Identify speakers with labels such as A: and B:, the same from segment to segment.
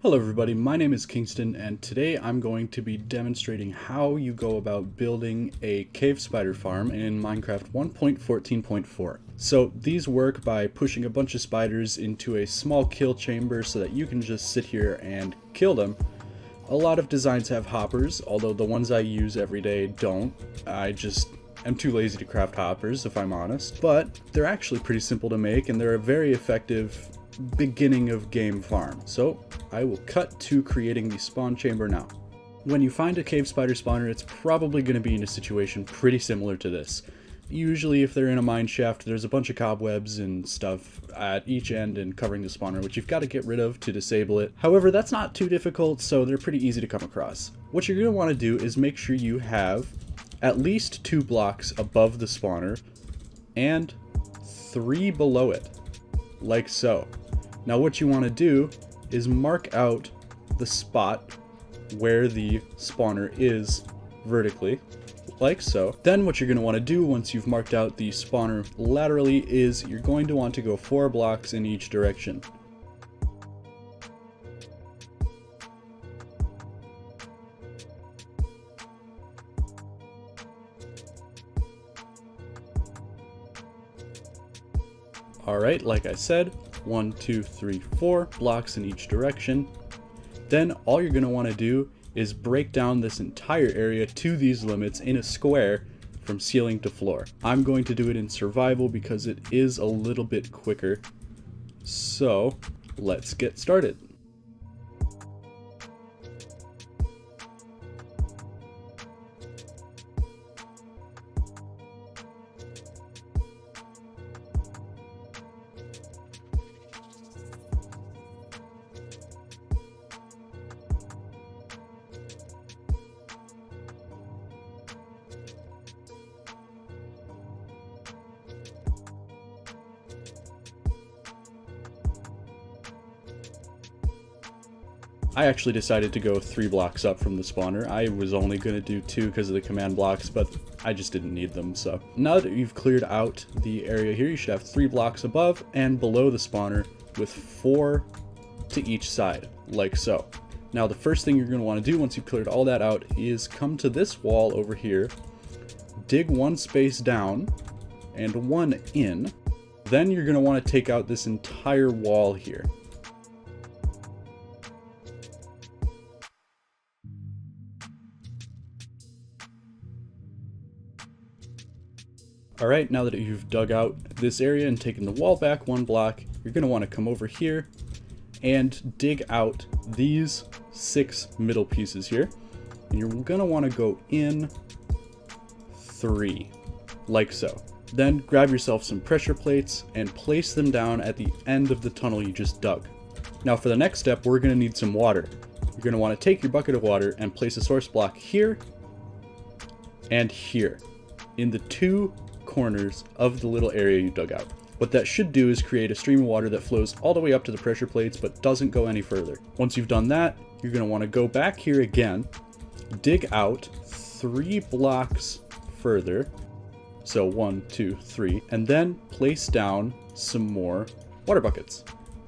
A: Hello everybody, my name is Kingston and today I'm going to be demonstrating how you go about building a cave spider farm in Minecraft 1.14.4. So these work by pushing a bunch of spiders into a small kill chamber so that you can just sit here and kill them. A lot of designs have hoppers, although the ones I use every day don't. I just am too lazy to craft hoppers if I'm honest, but they're actually pretty simple to make and they're a very effective beginning of game farm. So I will cut to creating the spawn chamber now. When you find a cave spider spawner, it's probably going to be in a situation pretty similar to this. Usually if they're in a mine shaft, there's a bunch of cobwebs and stuff at each end and covering the spawner, which you've got to get rid of to disable it. However, that's not too difficult, so they're pretty easy to come across. What you're going to want to do is make sure you have at least 2 blocks above the spawner and 3 below it, like so. Now what you want to do is mark out the spot where the spawner is vertically, like so. Then what you're going to want to do once you've marked out the spawner laterally is you're going to want to go 4 blocks in each direction. Alright, like I said, 1, 2, 3, 4 blocks in each direction. Then all you're going to want to do is break down this entire area to these limits in a square from ceiling to floor. I'm going to do it in survival because it is a little bit quicker. So let's get started. I actually decided to go 3 blocks up from the spawner. I was only going to do 2 because of the command blocks, but I just didn't need them. So now that you've cleared out the area here, you should have 3 blocks above and below the spawner with 4 to each side, like so. Now the first thing you're going to want to do once you've cleared all that out is come to this wall over here, dig 1 space down and 1 in. Then you're going to want to take out this entire wall here. Alright, now that you've dug out this area and taken the wall back 1 block, you're going to want to come over here and dig out these 6 middle pieces here. And you're going to want to go in 3, like so. Then grab yourself some pressure plates and place them down at the end of the tunnel you just dug. Now for the next step, we're going to need some water. You're going to want to take your bucket of water and place a source block here and here in the 2 corners of the little area you dug out. What that should do is create a stream of water that flows all the way up to the pressure plates but doesn't go any further. Once you've done that, you're going to want to go back here again, dig out 3 blocks further, so 1, 2, 3, and then place down some more water buckets.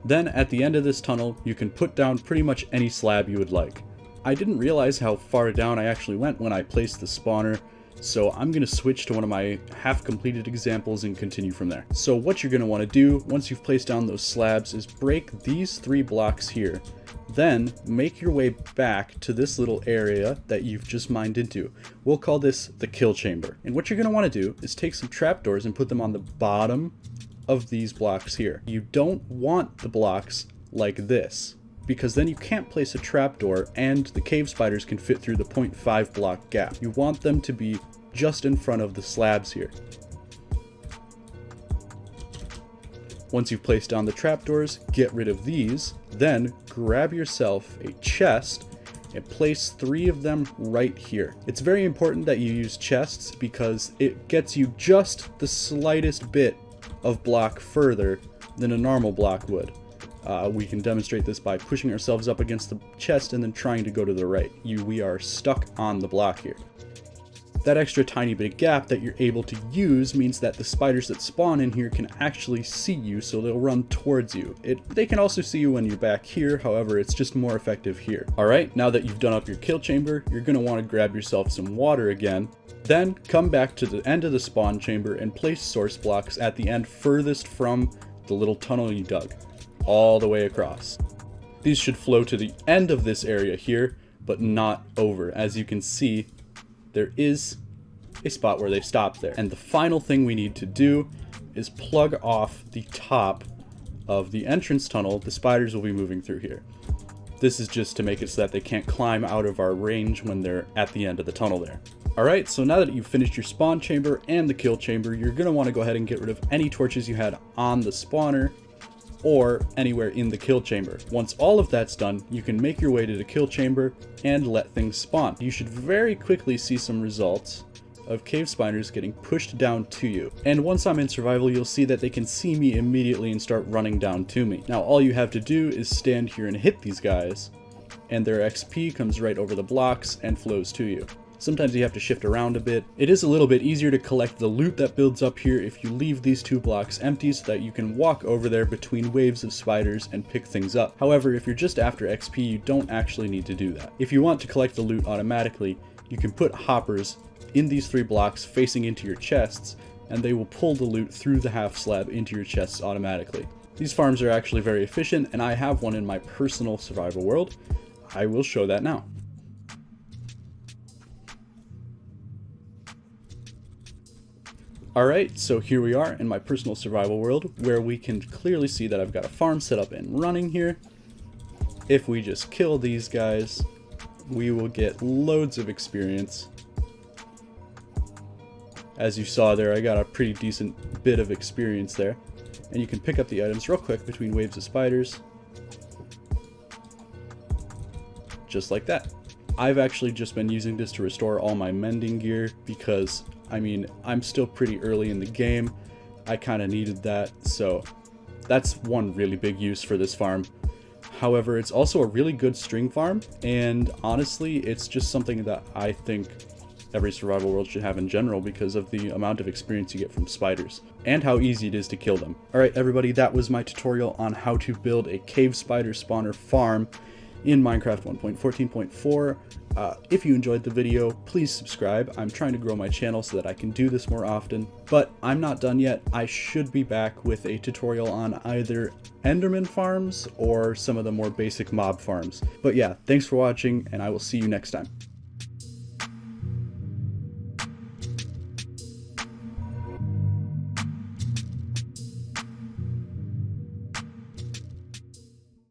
A: Then at the end of this tunnel, you can put down pretty much any slab you would like. I didn't realize how far down I actually went when I placed the spawner, so I'm going to switch to one of my half-completed examples and continue from there. So what you're going to want to do once you've placed down those slabs is break these 3 blocks here. Then make your way back to this little area that you've just mined into. We'll call this the kill chamber. And what you're going to want to do is take some trapdoors and put them on the bottom of these blocks here. You don't want the blocks like this, because then you can't place a trapdoor and the cave spiders can fit through the 0.5 block gap. You want them to be just in front of the slabs here. Once you've placed down the trapdoors, get rid of these, then grab yourself a chest and place 3 of them right here. It's very important that you use chests because it gets you just the slightest bit of block further than a normal block would. We can demonstrate this by pushing ourselves up against the chest and then trying to go to the right. We are stuck on the block here. That extra tiny bit of gap that you're able to use means that the spiders that spawn in here can actually see you, so they'll run towards you. They can also see you when you're back here, however, it's just more effective here. Alright, now that you've done up your kill chamber, you're going to want to grab yourself some water again. Then come back to the end of the spawn chamber and place source blocks at the end furthest from the little tunnel you dug, all the way across. These should flow to the end of this area here, but not over. As you can see, there is a spot where they stop there. And the final thing we need to do is plug off the top of the entrance tunnel the spiders will be moving through here. This is just to make it so that they can't climb out of our range when they're at the end of the tunnel there. Alright, so now that you've finished your spawn chamber and the kill chamber, you're going to want to go ahead and get rid of any torches you had on the spawner or anywhere in the kill chamber. Once all of that's done, you can make your way to the kill chamber and let things spawn. You should very quickly see some results of cave spiders getting pushed down to you. And once I'm in survival, you'll see that they can see me immediately and start running down to me. Now all you have to do is stand here and hit these guys, and their XP comes right over the blocks and flows to you. Sometimes you have to shift around a bit. It is a little bit easier to collect the loot that builds up here if you leave these 2 blocks empty so that you can walk over there between waves of spiders and pick things up. However, if you're just after XP, you don't actually need to do that. If you want to collect the loot automatically, you can put hoppers in these 3 blocks facing into your chests, and they will pull the loot through the half slab into your chests automatically. These farms are actually very efficient, and I have one in my personal survival world. I will show that now. Alright, so here we are in my personal survival world, where we can clearly see that I've got a farm set up and running here. If we just kill these guys, we will get loads of experience. As you saw there, I got a pretty decent bit of experience there. And you can pick up the items real quick between waves of spiders. Just like that. I've actually just been using this to restore all my mending gear because, I mean, I'm still pretty early in the game. I kind of needed that, so that's one really big use for this farm. However, it's also a really good string farm, and honestly, it's just something that I think every survival world should have in general because of the amount of experience you get from spiders and how easy it is to kill them. Alright everybody, that was my tutorial on how to build a cave spider spawner farm in Minecraft 1.14.4. If you enjoyed the video, please subscribe. I'm trying to grow my channel so that I can do this more often, but I'm not done yet. I should be back with a tutorial on either Enderman farms or some of the more basic mob farms. But yeah, thanks for watching, and I will see you next time.